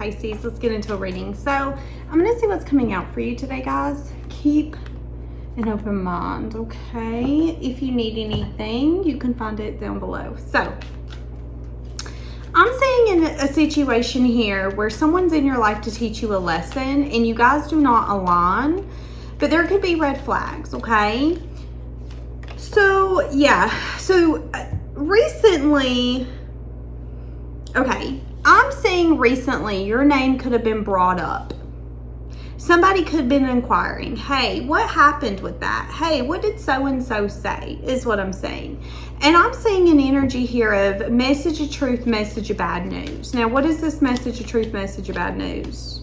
Pisces. Let's get into a reading. So I'm going to see what's coming out for you today, guys. Keep an open mind, okay? If you need anything, you can find it down below. So I'm seeing in a situation here where someone's in your life to teach you a lesson and you guys do not align, but there could be red flags, okay? So yeah, recently, okay, I'm saying recently your name could have been brought up. Somebody could have been inquiring, hey, what happened with that? Hey, what did so-and-so say, is what I'm saying. And I'm seeing an energy here of message of truth, message of bad news. Now, what is this message of truth, message of bad news?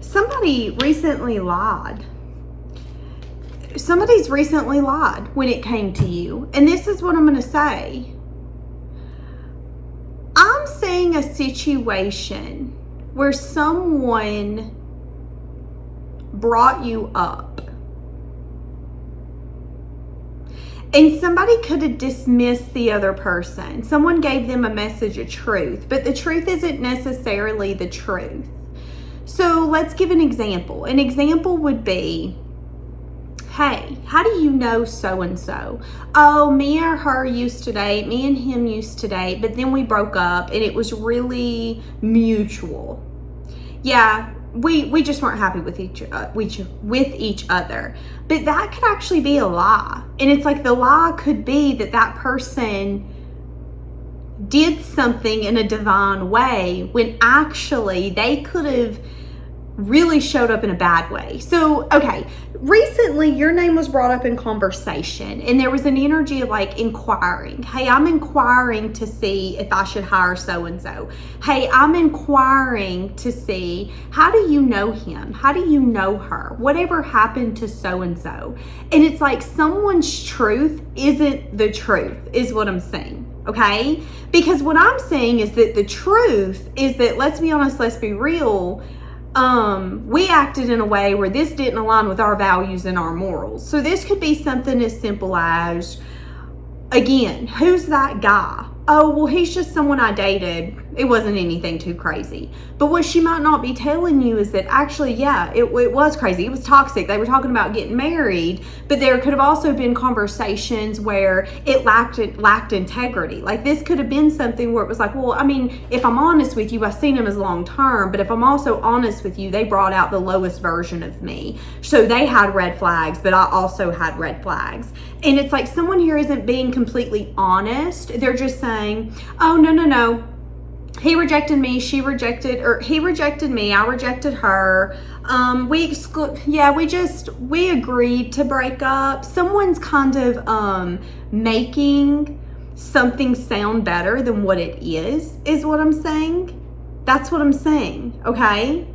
Somebody recently lied. Somebody's recently lied when it came to you. And this is what I'm going to say. I'm seeing a situation where someone brought you up. And somebody could have dismissed the other person. Someone gave them a message of truth, but the truth isn't necessarily the truth. So let's give an example. An example would be, hey, how do you know so-and-so? Oh, me or her used to date, me and him used to date, but then we broke up and it was really mutual. Yeah, we just weren't happy with each other. But that could actually be a lie. And it's like the lie could be that person did something in a divine way when actually they could have really showed up in a bad way. So, okay, recently your name was brought up in conversation and there was an energy of like inquiring. Hey, I'm inquiring to see if I should hire so-and-so. Hey, I'm inquiring to see, how do you know him? How do you know her? Whatever happened to so-and-so? And it's like someone's truth isn't the truth, is what I'm saying. Okay? Because what I'm saying is that the truth is that, let's be honest, let's be real, we acted in a way where this didn't align with our values and our morals. So this could be something as simple as, again, who's that guy? Oh, well, he's just someone I dated. It wasn't anything too crazy. But what she might not be telling you is that actually, yeah, it was crazy. It was toxic. They were talking about getting married, but there could have also been conversations where it lacked integrity. Like this could have been something where it was like, well, I mean, if I'm honest with you, I've seen him as long term, but if I'm also honest with you, they brought out the lowest version of me. So they had red flags, but I also had red flags. And it's like someone here isn't being completely honest. They're just saying, oh, no. He rejected me, he rejected me, I rejected her. We agreed to break up. Someone's kind of making something sound better than what it is what I'm saying. That's what I'm saying, okay?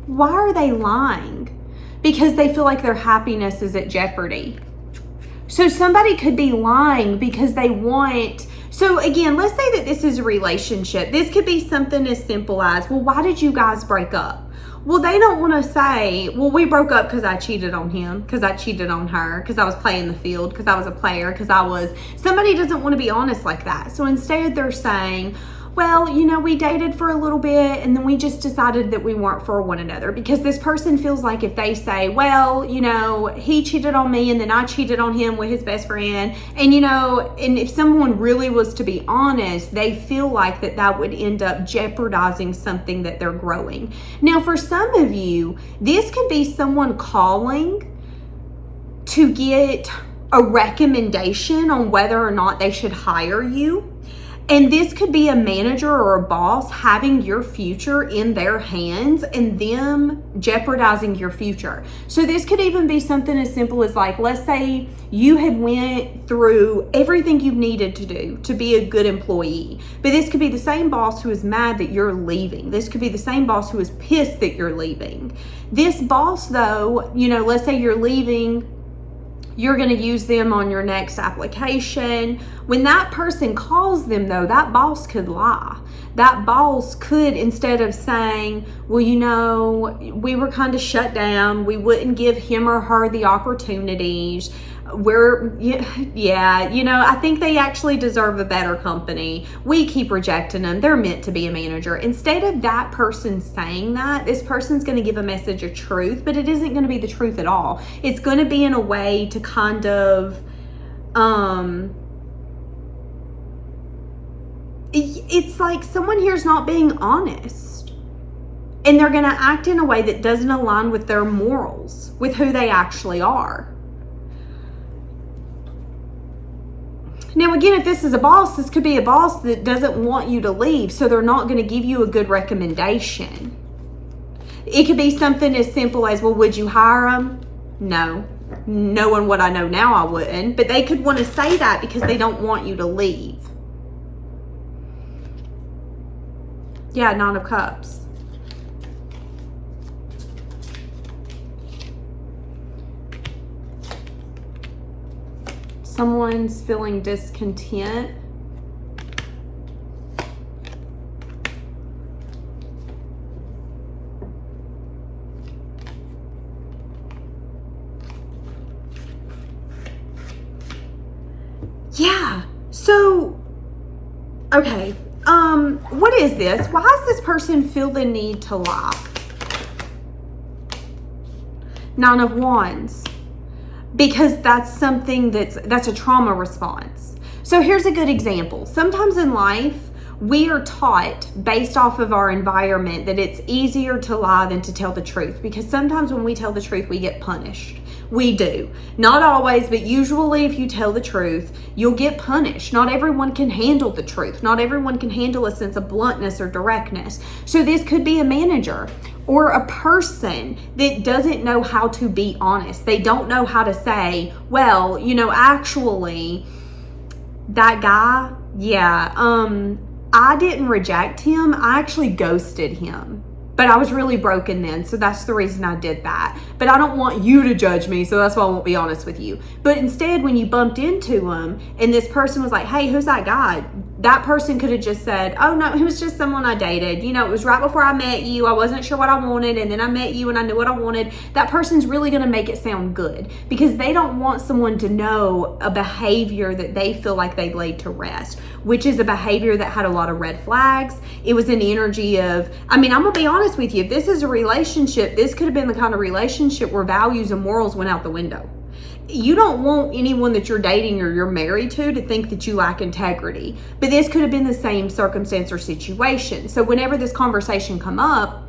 Why are they lying? Because they feel like their happiness is at jeopardy. So somebody could be lying because they want, so again, let's say that this is a relationship. This could be something as simple as, well, why did you guys break up? Well, they don't want to say, well, we broke up because I cheated on him, because I cheated on her, because I was playing the field, because I was a player, somebody doesn't want to be honest like that. So instead they're saying, well, we dated for a little bit and then we just decided that we weren't for one another, because this person feels like if they say, well, he cheated on me and then I cheated on him with his best friend. And, and if someone really was to be honest, they feel like that would end up jeopardizing something that they're growing. Now, for some of you, this could be someone calling to get a recommendation on whether or not they should hire you. And this could be a manager or a boss having your future in their hands and them jeopardizing your future. So this could even be something as simple as, like, let's say you had went through everything you needed to do to be a good employee. But this could be the same boss who is mad that you're leaving. This could be the same boss who is pissed that you're leaving. This boss, though, let's say you're leaving, you're going to use them on your next application. When that person calls them, though, that boss could lie. That boss could, instead of saying, well, we were kind of shut down, we wouldn't give him or her the opportunities, Yeah, I think they actually deserve a better company. We keep rejecting them. They're meant to be a manager. Instead of that person saying that, this person's going to give a message of truth, but it isn't going to be the truth at all. It's going to be in a way to kind of, it's like someone here is not being honest. And they're going to act in a way that doesn't align with their morals, with who they actually are. Now, again, if this is a boss, this could be a boss that doesn't want you to leave, so they're not going to give you a good recommendation. It could be something as simple as, well, would you hire them? No. Knowing what I know now, I wouldn't. But they could want to say that because they don't want you to leave. Yeah, Nine of Cups. Someone's feeling discontent. Yeah. So, okay. What is this? Why does this person feel the need to lie? Nine of Wands. Because that's something that's a trauma response. So here's a good example. Sometimes in life, we are taught based off of our environment that it's easier to lie than to tell the truth, because sometimes when we tell the truth, we get punished. We do. Not always, but usually if you tell the truth, you'll get punished. Not everyone can handle the truth. Not everyone can handle a sense of bluntness or directness. So this could be a manager or a person that doesn't know how to be honest. They don't know how to say, well, actually, that guy, I didn't reject him. I actually ghosted him. But I was really broken then, so that's the reason I did that. But I don't want you to judge me, so that's why I won't be honest with you. But instead, when you bumped into him and this person was like, hey, who's that guy? That person could have just said, oh, no, he was just someone I dated. It was right before I met you. I wasn't sure what I wanted, and then I met you and I knew what I wanted. That person's really going to make it sound good because they don't want someone to know a behavior that they feel like they've laid to rest, which is a behavior that had a lot of red flags. It was an energy of, I'm going to be honest with you, if this is a relationship, this could have been the kind of relationship where values and morals went out the window. You don't want anyone that you're dating or you're married to think that you lack integrity. But this could have been the same circumstance or situation. So whenever this conversation come up,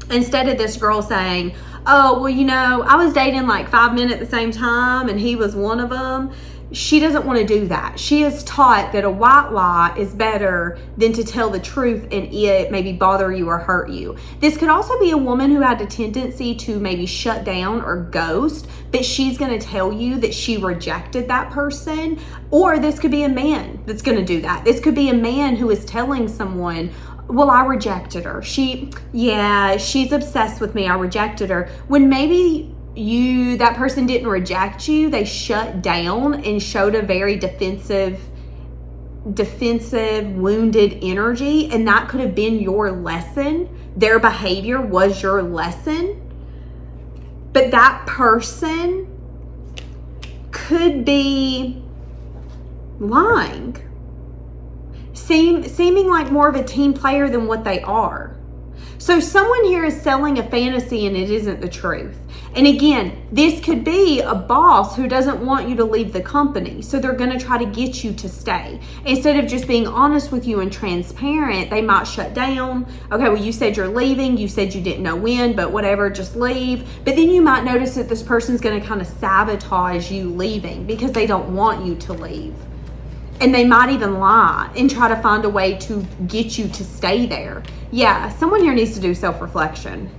instead of this girl saying, oh, well, I was dating like 5 men at the same time and he was one of them, she doesn't want to do that. She is taught that a white lie is better than to tell the truth and it maybe bother you or hurt you. This could also be a woman who had a tendency to maybe shut down or ghost, but she's going to tell you that she rejected that person. Or this could be a man that's going to do that. This could be a man who is telling someone, well, I rejected her. She's obsessed with me. I rejected her. When maybe that person didn't reject you, they shut down and showed a very defensive, wounded energy, and that could have been your lesson. Their behavior was your lesson. But that person could be lying, seeming like more of a team player than what they are. So someone here is selling a fantasy and it isn't the truth. And again, this could be a boss who doesn't want you to leave the company. So they're going to try to get you to stay. Instead of just being honest with you and transparent, they might shut down. Okay, well, you said you're leaving. You said you didn't know when, but whatever, just leave. But then you might notice that this person's going to kind of sabotage you leaving because they don't want you to leave. And they might even lie and try to find a way to get you to stay there. Yeah, someone here needs to do self-reflection.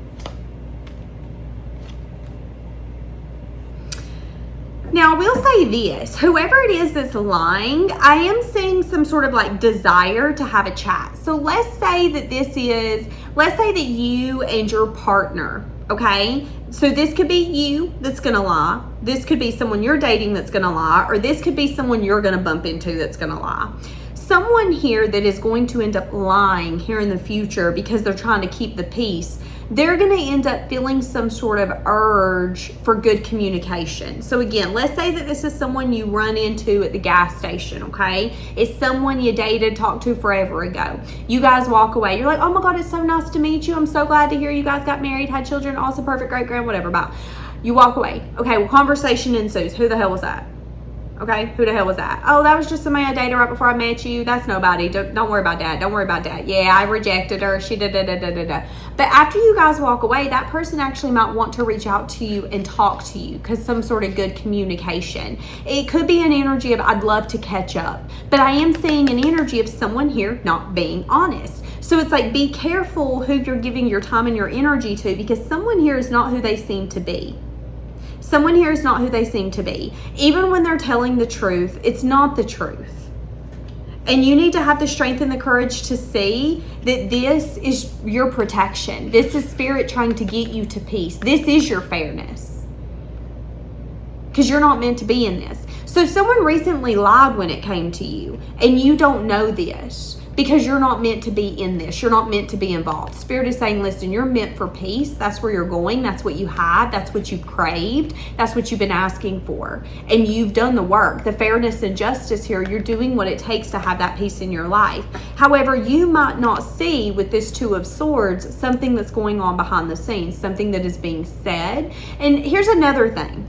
Now, I will say this. Whoever it is that's lying, I am seeing some sort of like desire to have a chat. So let's say that you and your partner, okay? So this could be you that's going to lie. This could be someone you're dating that's going to lie. Or this could be someone you're going to bump into that's going to lie. Someone here that is going to end up lying here in the future because they're trying to keep the peace they're going to end up feeling some sort of urge for good communication. So again, let's say that this is someone you run into at the gas station, okay? It's someone you dated, talked to forever ago. You guys walk away. You're like, oh my God, it's so nice to meet you. I'm so glad to hear you guys got married, had children, awesome, perfect, great, grand, whatever. Bye. You walk away. Okay, well, conversation ensues. Who the hell was that? Okay, who the hell was that? Oh, that was just somebody I dated right before I met you. That's nobody. Don't worry about that. Don't worry about that. Yeah, I rejected her. She da-da-da-da-da-da. But after you guys walk away, that person actually might want to reach out to you and talk to you because some sort of good communication. It could be an energy of I'd love to catch up. But I am seeing an energy of someone here not being honest. So it's like, be careful who you're giving your time and your energy to, because someone here is not who they seem to be. Someone here is not who they seem to be. Even when they're telling the truth, it's not the truth. And you need to have the strength and the courage to see that this is your protection. This is spirit trying to get you to peace. This is your fairness. Because you're not meant to be in this. So someone recently lied when it came to you, and you don't know this. Because you're not meant to be in this. You're not meant to be involved. Spirit is saying, listen, you're meant for peace. That's where you're going. That's what you have. That's what you've craved. That's what you've been asking for. And you've done the work. The fairness and justice here, you're doing what it takes to have that peace in your life. However, you might not see with this Two of Swords something that's going on behind the scenes, something that is being said. And here's another thing.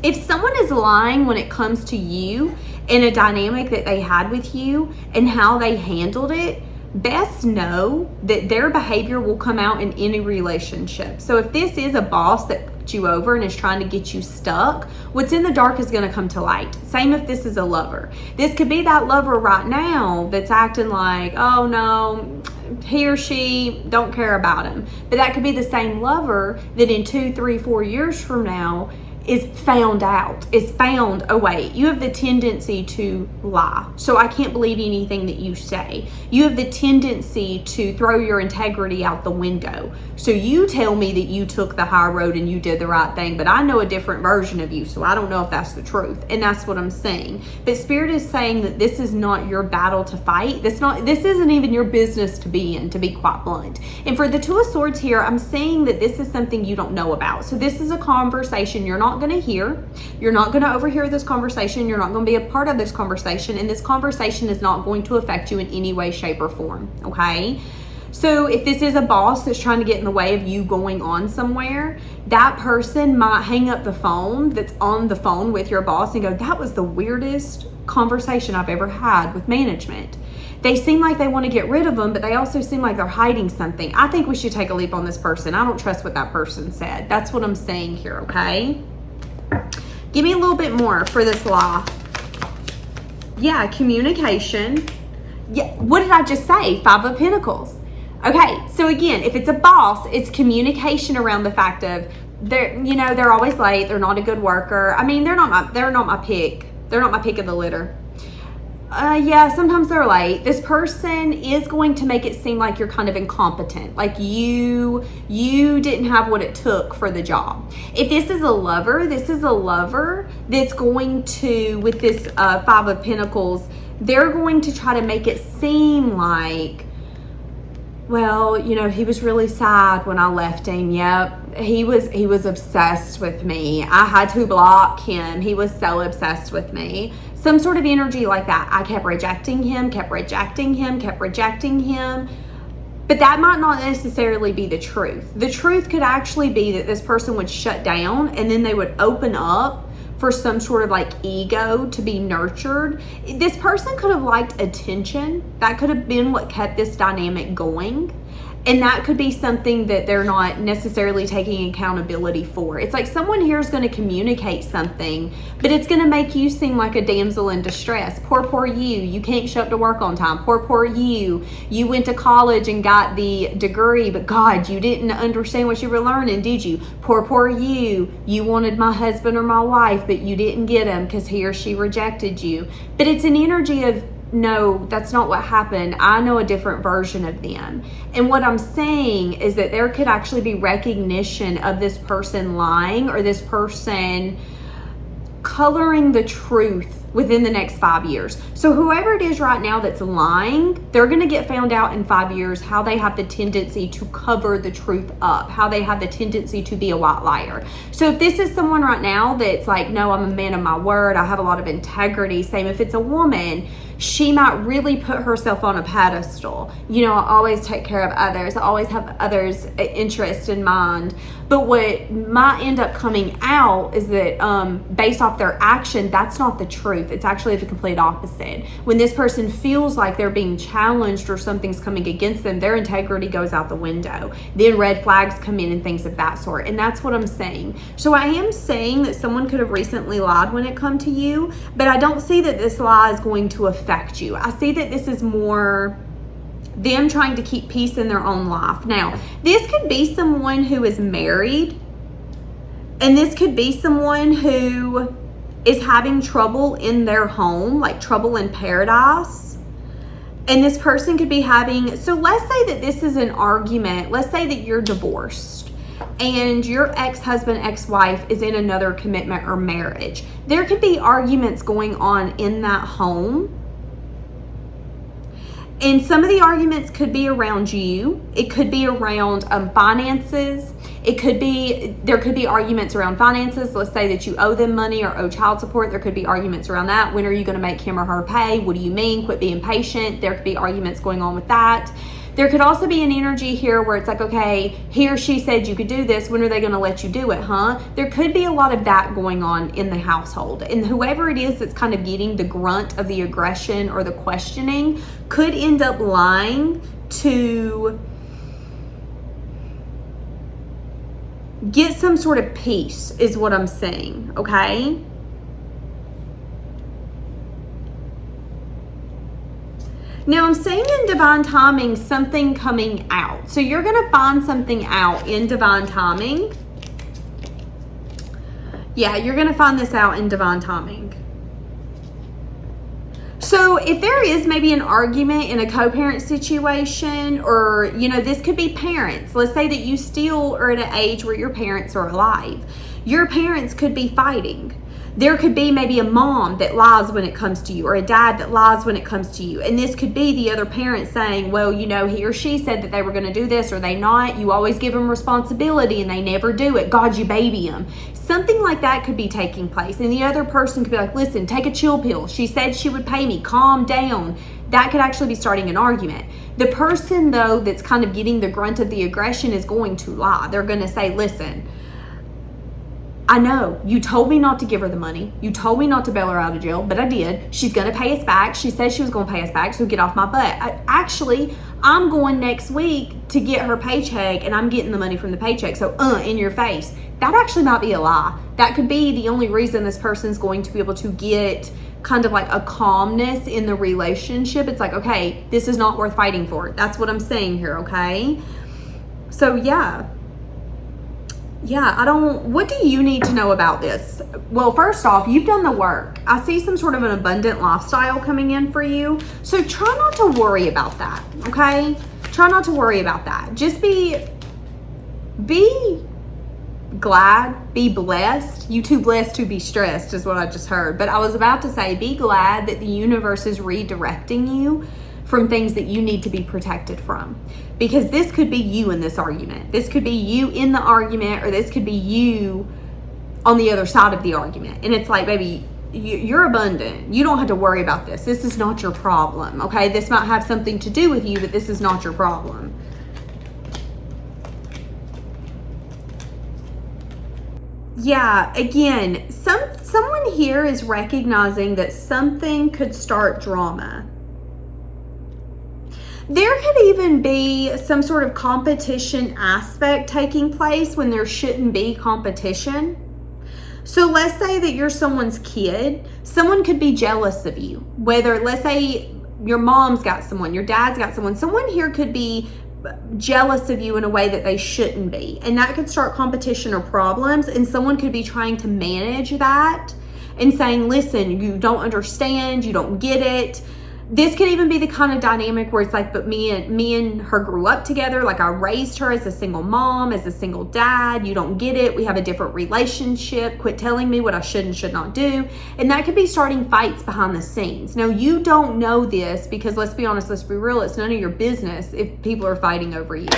If someone is lying when it comes to you in a dynamic that they had with you and how they handled it, best know that their behavior will come out in any relationship. So if this is a boss that put you over and is trying to get you stuck, what's in the dark is going to come to light. Same if this is a lover. This could be that lover right now that's acting like, oh no, he or she don't care about him. But that could be the same lover that in 2, 3, 4 years from now is found out, is found, oh wait, you have the tendency to lie. So I can't believe anything that you say. You have the tendency to throw your integrity out the window. So you tell me that you took the high road and you did the right thing, but I know a different version of you, so I don't know if that's the truth. And that's what I'm saying. But Spirit is saying that this is not your battle to fight. This isn't even your business to be in, to be quite blunt. And for the Two of Swords here, I'm saying that this is something you don't know about. So this is a conversation you're not going to hear. You're not going to overhear this conversation. You're not going to be a part of this conversation. And this conversation is not going to affect you in any way, shape, or form. Okay? So if this is a boss that's trying to get in the way of you going on somewhere, that person might hang up the phone that's on the phone with your boss and go, that was the weirdest conversation I've ever had with management. They seem like they want to get rid of them, but they also seem like they're hiding something. I think we should take a leap on this person. I don't trust what that person said. That's what I'm saying here, okay? Give me a little bit more for this lie. Yeah, communication. Yeah, what did I just say? 5 of Pentacles. Okay, so again, if it's a boss, it's communication around the fact of they're always late. They're not a good worker. I mean, they're not my pick. They're not my pick of the litter. Yeah, sometimes they're late. This person is going to make it seem like you're kind of incompetent, like you didn't have what it took for the job. If this is a lover that's going to, with this 5 of Pentacles, they're going to try to make it seem like, well, he was really sad when I left him. Yep, he was obsessed with me. I had to block him. He was so obsessed with me. Some sort of energy like that. I kept rejecting him. But that might not necessarily be the truth. The truth could actually be that this person would shut down and then they would open up for some sort of like ego to be nurtured. This person could have liked attention. That could have been what kept this dynamic going. And that could be something that they're not necessarily taking accountability for. It's like someone here is going to communicate something, but it's going to make you seem like a damsel in distress. Poor you. You can't show up to work on time. Poor you. You went to college and got the degree, but God, you didn't understand what you were learning, did you? Poor you. You wanted my husband or my wife, but you didn't get him because he or she rejected you. But it's an energy of, no, that's not what happened. I know a different version of them. And what I'm saying is that there could actually be recognition of this person lying or this person coloring the truth within the next 5 years. So whoever it is right now that's lying, they're going to get found out in 5 years how they have the tendency to cover the truth up, how they have the tendency to be a white liar. So if this is someone right now that's like, no, I'm a man of my word, I have a lot of integrity, same if it's a woman, she might really put herself on a pedestal. You know, I always take care of others. I always have others' interest in mind. But what might end up coming out is that based off their action, that's not the truth. It's actually the complete opposite. When this person feels like they're being challenged or something's coming against them, their integrity goes out the window. Then red flags come in and things of that sort. And that's what I'm saying. So I am saying that someone could have recently lied when it come to you, but I don't see that this lie is going to affect you. I see that this is more them trying to keep peace in their own life. Now, this could be someone who is married, and this could be someone who is having trouble in their home, like trouble in paradise. And this person could be having, so let's say that this is an argument. Let's say that you're divorced and your ex-husband, ex-wife is in another commitment or marriage. There could be arguments going on in that home. And some of the arguments could be around you. It could be around finances. There could be arguments around finances. Let's say that you owe them money or owe child support. There could be arguments around that. When are you going to make him or her pay? What do you mean? Quit being patient. There could be arguments going on with that. There could also be an energy here where it's like, okay, he or she said you could do this. When are they going to let you do it, huh? There could be a lot of that going on in the household. And whoever it is that's kind of getting the grunt of the aggression or the questioning could end up lying to get some sort of peace, is what I'm saying, okay? Now, I'm saying in divine timing, something coming out. So you're going to find something out in divine timing. Yeah, you're going to find this out in divine timing. So if there is maybe an argument in a co-parent situation, or, you know, this could be parents. Let's say that you still are at an age where your parents are alive. Your parents could be fighting. There could be maybe a mom that lies when it comes to you, or a dad that lies when it comes to you. And this could be the other parent saying, well, you know, he or she said that they were going to do this, or they not. You always give them responsibility and they never do it. God, you baby them. Something like that could be taking place. And the other person could be like, listen, take a chill pill. She said she would pay me. Calm down. That could actually be starting an argument. The person, though, that's kind of getting the grunt of the aggression is going to lie. They're going to say, listen, I know you told me not to give her the money. You told me not to bail her out of jail, but I did. She's going to pay us back. She said she was going to pay us back, so get off my butt. I'm going next week to get her paycheck, and I'm getting the money from the paycheck. So, in your face. That actually might be a lie. That could be the only reason this person's going to be able to get kind of like a calmness in the relationship. It's like, okay, this is not worth fighting for. That's what I'm saying here, okay? So, yeah, what do you need to know about this? Well, first off, you've done the work. I see some sort of an abundant lifestyle coming in for you. So try not to worry about that, okay? Try not to worry about that. Just be glad, be blessed. You too blessed to be stressed is what I just heard. But I was about to say, be glad that the universe is redirecting you from things that you need to be protected from. Because this could be you in this argument. This could be you in the argument, or this could be you on the other side of the argument. And it's like, baby, you're abundant. You don't have to worry about this. This is not your problem, okay? This might have something to do with you, but this is not your problem. Yeah, again, someone here is recognizing that something could start drama. There could even be some sort of competition aspect taking place when there shouldn't be competition. So let's say that you're someone's kid. Someone could be jealous of you. Whether, let's say your mom's got someone, your dad's got someone. Someone here could be jealous of you in a way that they shouldn't be. And that could start competition or problems. And someone could be trying to manage that and saying, listen, you don't understand, you don't get it. This could even be the kind of dynamic where it's like, but me and her grew up together. Like, I raised her as a single mom, as a single dad. You don't get it. We have a different relationship. Quit telling me what I should and should not do. And that could be starting fights behind the scenes. Now, you don't know this because, let's be honest, let's be real, it's none of your business if people are fighting over you,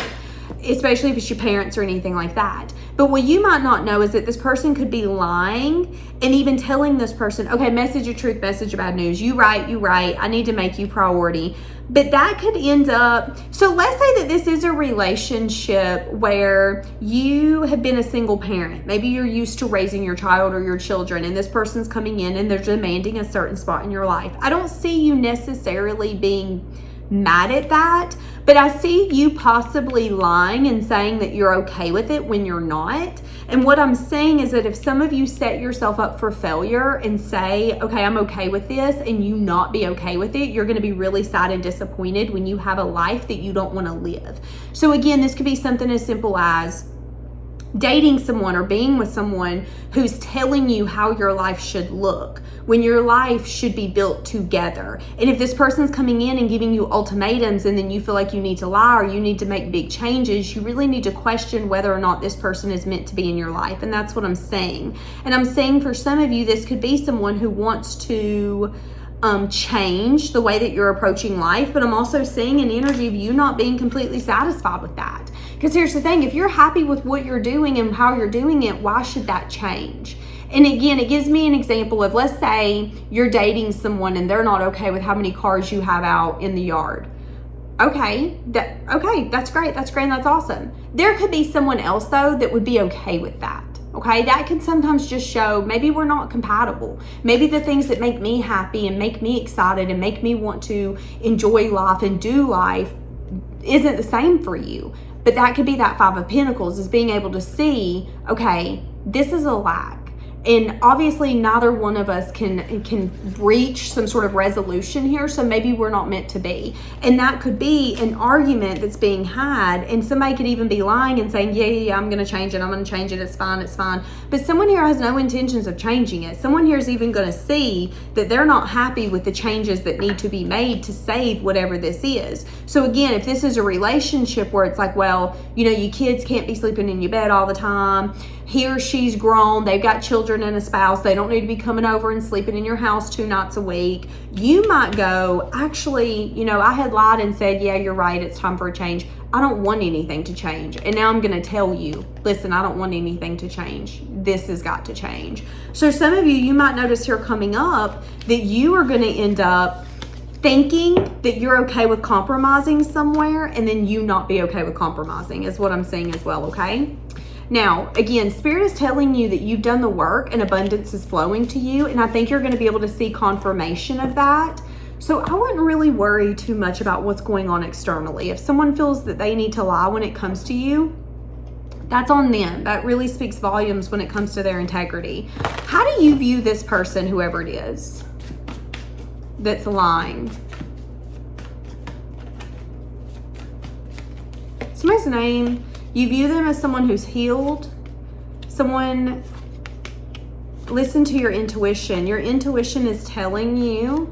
especially if it's your parents or anything like that. But what you might not know is that this person could be lying and even telling this person, okay, message of truth, message of bad news. You right. I need to make you priority. But that could end up, so let's say that this is a relationship where you have been a single parent. Maybe you're used to raising your child or your children, and this person's coming in and they're demanding a certain spot in your life. I don't see you necessarily being mad at that, but I see you possibly lying and saying that you're okay with it when you're not. And what I'm saying is that if some of you set yourself up for failure and say, okay, I'm okay with this, and you not be okay with it, you're going to be really sad and disappointed when you have a life that you don't want to live. So again, this could be something as simple as dating someone or being with someone who's telling you how your life should look when your life should be built together. And if this person's coming in and giving you ultimatums and then you feel like you need to lie or you need to make big changes, you really need to question whether or not this person is meant to be in your life. And that's what I'm saying. And I'm saying for some of you, this could be someone who wants to change the way that you're approaching life, but I'm also seeing an energy of you not being completely satisfied with that. Because here's the thing, if you're happy with what you're doing and how you're doing it, why should that change? And again, it gives me an example of, let's say you're dating someone and they're not okay with how many cars you have out in the yard. Okay, that's great, that's awesome. There could be someone else though that would be okay with that. Okay, that can sometimes just show maybe we're not compatible. Maybe the things that make me happy and make me excited and make me want to enjoy life and do life isn't the same for you. But that could be that Five of Pentacles, is being able to see, okay, this is a lack. And obviously neither one of us can reach some sort of resolution here, so maybe we're not meant to be. And that could be an argument that's being had, and somebody could even be lying and saying, yeah, I'm going to change it, it's fine. But someone here has no intentions of changing it. Someone here is even going to see that they're not happy with the changes that need to be made to save whatever this is. So again, if this is a relationship where it's like, well, you kids can't be sleeping in your bed all the time, he or she's grown, they've got children and a spouse, they don't need to be coming over and sleeping in your house 2 nights a week. You might go, actually, I had lied and said, yeah, you're right, it's time for a change. I don't want anything to change. And now I'm going to tell you, listen, I don't want anything to change. This has got to change. So some of you might notice here coming up that you are going to end up thinking that you're okay with compromising somewhere, and then you not be okay with compromising is what I'm saying as well, okay? Now, again, Spirit is telling you that you've done the work and abundance is flowing to you, and I think you're going to be able to see confirmation of that. So I wouldn't really worry too much about what's going on externally. If someone feels that they need to lie when it comes to you, that's on them. That really speaks volumes when it comes to their integrity. How do you view this person, whoever it is, that's lying? Somebody's name. You view them as someone who's healed, someone, listen to your intuition. Your intuition is telling you,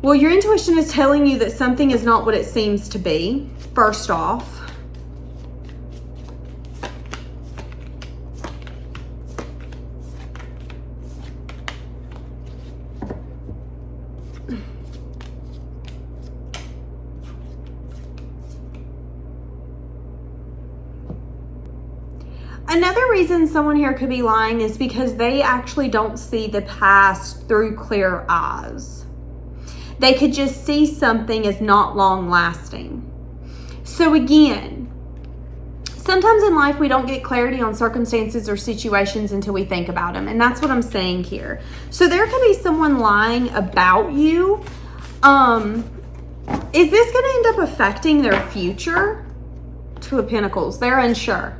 your intuition is telling you that something is not what it seems to be, first off. Another reason someone here could be lying is because they actually don't see the past through clear eyes. They could just see something as not long lasting. So again, sometimes in life we don't get clarity on circumstances or situations until we think about them. And that's what I'm saying here. So there could be someone lying about you. Is this going to end up affecting their future? Two of Pentacles. They're unsure.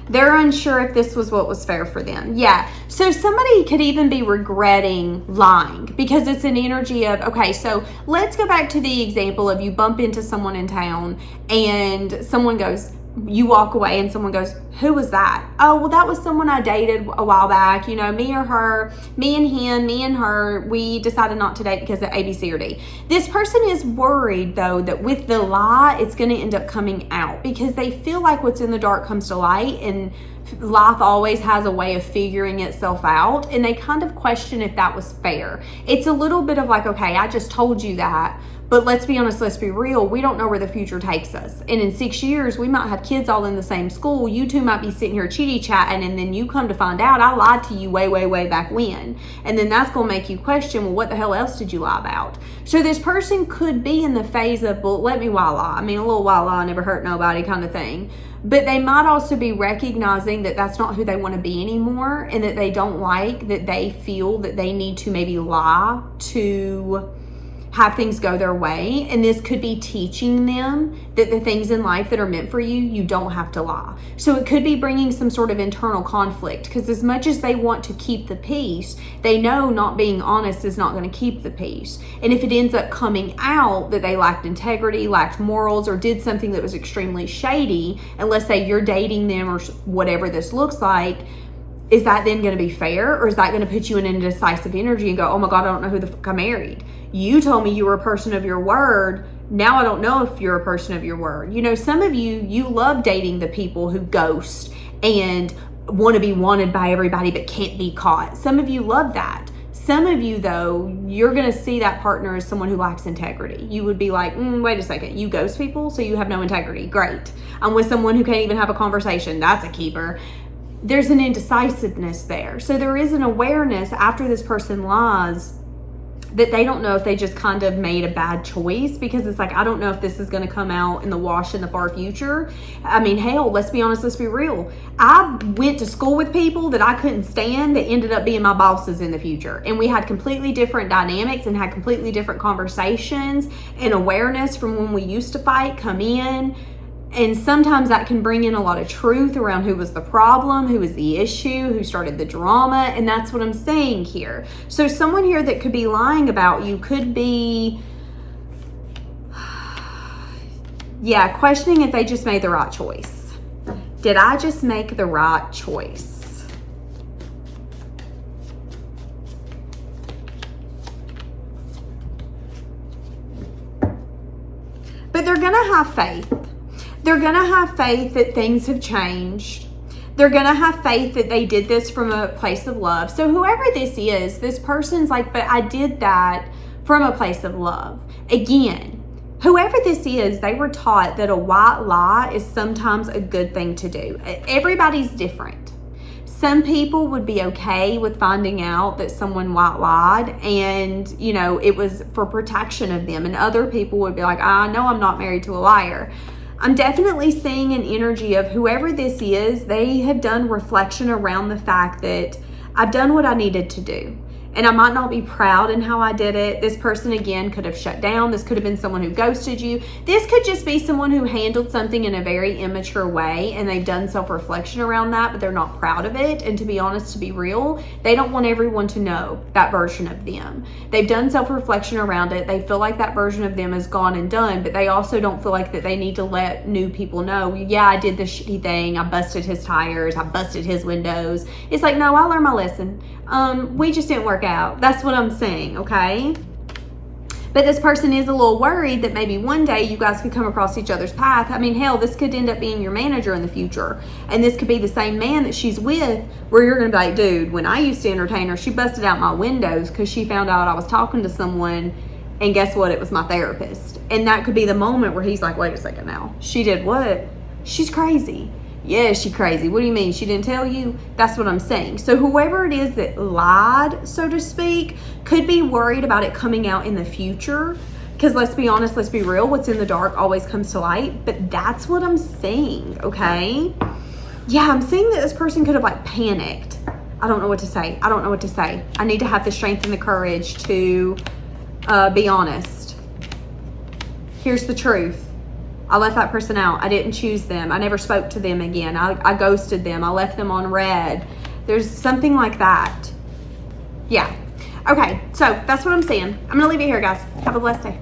They're unsure if this was what was fair for them. Yeah. So somebody could even be regretting lying because it's an energy of, okay, so let's go back to the example of you bump into someone in town and someone goes, you walk away and someone goes, who was that? Oh, well, that was someone I dated a while back. You know, me or her, me and him, me and her, we decided not to date because of A, B, C, or D. This person is worried, though, that with the lie, it's going to end up coming out because they feel like what's in the dark comes to light, and life always has a way of figuring itself out, and they kind of question if that was fair. It's a little bit of like, okay, I just told you that, but let's be honest, let's be real. We don't know where the future takes us. And in 6 years, we might have kids all in the same school. You two might be sitting here chitty-chatting, and then you come to find out I lied to you way, way, way back when. And then that's going to make you question, well, what the hell else did you lie about? So this person could be in the phase of, well, let me lie. I mean, a little while lie never hurt nobody kind of thing. But they might also be recognizing that that's not who they want to be anymore, and that they don't like that they feel that they need to maybe lie to have things go their way. And this could be teaching them that the things in life that are meant for you, you don't have to lie. So it could be bringing some sort of internal conflict, because as much as they want to keep the peace, they know not being honest is not going to keep the peace. And if it ends up coming out that they lacked integrity, lacked morals, or did something that was extremely shady, and let's say you're dating them or whatever this looks like, is that then going to be fair? Or is that going to put you in an indecisive energy and go, oh my God, I don't know who the fuck I married. You told me you were a person of your word. Now I don't know if you're a person of your word. You know, some of you love dating the people who ghost and want to be wanted by everybody but can't be caught. Some of you love that. Some of you, though, you're going to see that partner as someone who lacks integrity. You would be like, wait a second, you ghost people, so you have no integrity. Great. I'm with someone who can't even have a conversation. That's a keeper. There's an indecisiveness there. So there is an awareness after this person lies that they don't know if they just kind of made a bad choice, because it's like, I don't know if this is going to come out in the wash in the far future. I mean, hell, let's be honest, let's be real. I went to school with people that I couldn't stand that ended up being my bosses in the future. And we had completely different dynamics and had completely different conversations, and awareness from when we used to fight come in. And sometimes that can bring in a lot of truth around who was the problem, who was the issue, who started the drama. And that's what I'm saying here. So someone here that could be lying about you could be, questioning if they just made the right choice. Did I just make the right choice? But they're going to have faith. They're going to have faith that things have changed. They're going to have faith that they did this from a place of love. So whoever this is, this person's like, but I did that from a place of love. Again, whoever this is, they were taught that a white lie is sometimes a good thing to do. Everybody's different. Some people would be okay with finding out that someone white lied and, it was for protection of them. And other people would be like, I know I'm not married to a liar. I'm definitely seeing an energy of whoever this is, they have done reflection around the fact that I've done what I needed to do. And I might not be proud in how I did it. This person, again, could have shut down. This could have been someone who ghosted you. This could just be someone who handled something in a very immature way, and they've done self-reflection around that, but they're not proud of it. And to be honest, to be real, they don't want everyone to know that version of them. They've done self-reflection around it. They feel like that version of them is gone and done, but they also don't feel like that they need to let new people know, yeah, I did this shitty thing. I busted his tires. I busted his windows. It's like, no, I learned my lesson. We just didn't work out. That's what I'm saying, okay? But this person is a little worried that maybe one day you guys could come across each other's path. I mean, hell, this could end up being your manager in the future. And this could be the same man that she's with, where you're going to be like, dude, when I used to entertain her, she busted out my windows because she found out I was talking to someone, and guess what? It was my therapist. And that could be the moment where he's like, wait a second now. She did what? She's crazy. Yeah, she crazy. What do you mean? She didn't tell you? That's what I'm saying. So whoever it is that lied, so to speak, could be worried about it coming out in the future. Because let's be honest, let's be real. What's in the dark always comes to light. But that's what I'm saying, okay? Yeah, I'm saying that this person could have panicked. I don't know what to say. I don't know what to say. I need to have the strength and the courage to be honest. Here's the truth. I left that person out. I didn't choose them. I never spoke to them again. I ghosted them. I left them on red. There's something like that. Yeah. Okay, so that's what I'm saying. I'm going to leave it here, guys. Have a blessed day.